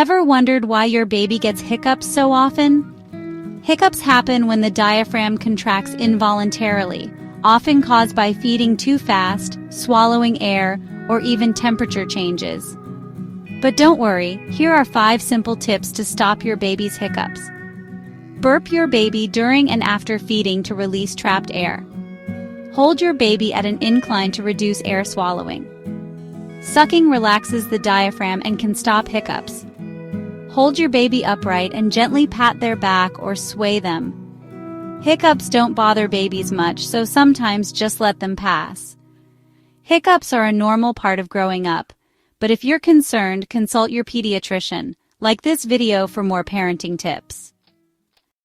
Ever wondered why your baby gets hiccups so often? Hiccups happen when the diaphragm contracts involuntarily, often caused by feeding too fast, swallowing air, or even temperature changes. But don't worry, here are 5 simple tips to stop your baby's hiccups. Burp your baby during and after feeding to release trapped air. Hold your baby at an incline to reduce air swallowing. Sucking relaxes the diaphragm and can stop hiccups. Hold your baby upright and gently pat their back or sway them. Hiccups don't bother babies much, so sometimes just let them pass. Hiccups are a normal part of growing up, but if you're concerned, consult your pediatrician. Like this video for more parenting tips.